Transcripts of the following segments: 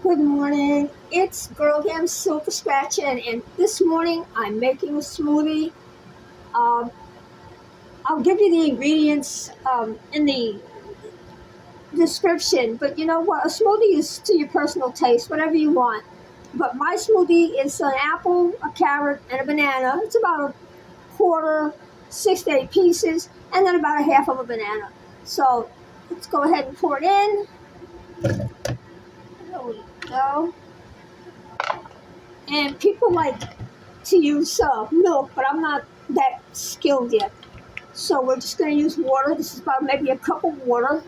Good morning. It's Girlgamssilver Scratchin, and this morning I'm making a smoothie. Um, I'll give you the ingredients in the description, but you know what? A smoothie is to your personal taste, whatever you want. But my smoothie is an apple, a carrot, and a banana. It's about a quarter, 6 to 8 pieces, and then about a half of a banana. So let's go ahead and pour it in. There we go. And people like to use milk, but I'm not that skilled yet. So we're just going to use water. This is about maybe a cup of water.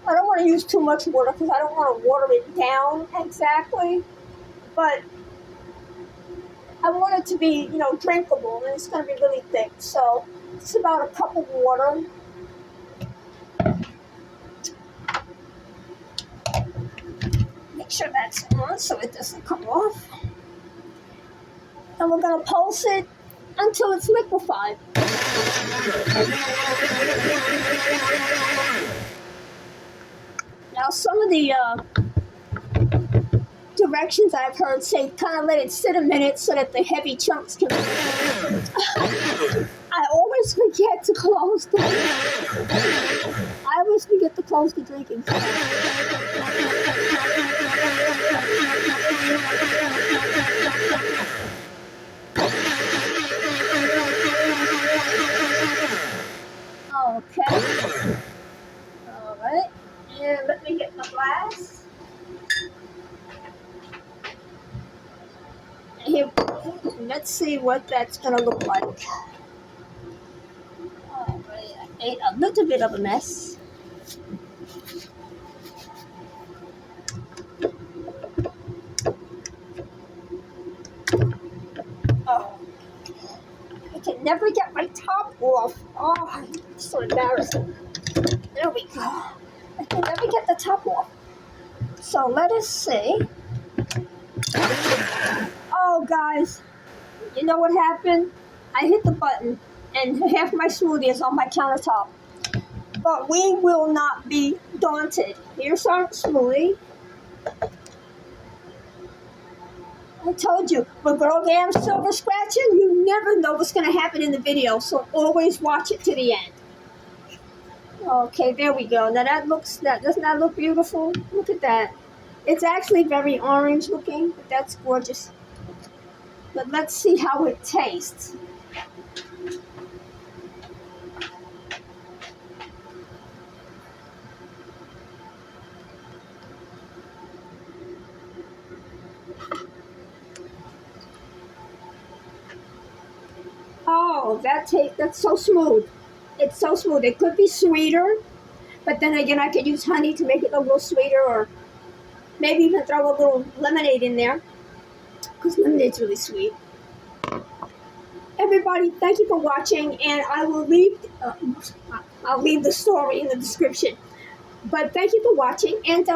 I don't want to use too much water because I don't want to water it down exactly. But I want it to be, drinkable, and it's going to be really thick. So it's about a cup of water. Make sure that's on so it doesn't come off. And we're going to pulse it until it's liquefied. Now, some of the directions I've heard say kind of let it sit a minute so that the heavy chunks can. I always forget to close the. I always forget to close the drinking. Okay. All right. And let me get my glass. And here, let's see what that's going to look like. All right. I made a little bit of a mess. Oh. I can never get my top off. Oh, it's so embarrassing. There we go. I can never get the top off. So let us see. Oh, guys, you know what happened? I hit the button, and half my smoothie is on my countertop. But we will not be daunted. Here's our smoothie. I told you, with Girlgamssilver Scratchin, you never know what's going to happen in the video, so always watch it to the end. Okay, there we go. Now doesn't that look beautiful? Look at that. It's actually very orange looking, but that's gorgeous. But let's see how it tastes. Oh, that's so smooth. It's so smooth. It could be sweeter, but then again, I could use honey to make it a little sweeter, or maybe even throw a little lemonade in there, because lemonade's really sweet. Everybody, thank you for watching, and I'll leave the story in the description. But thank you for watching, and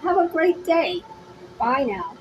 have a great day. Bye now.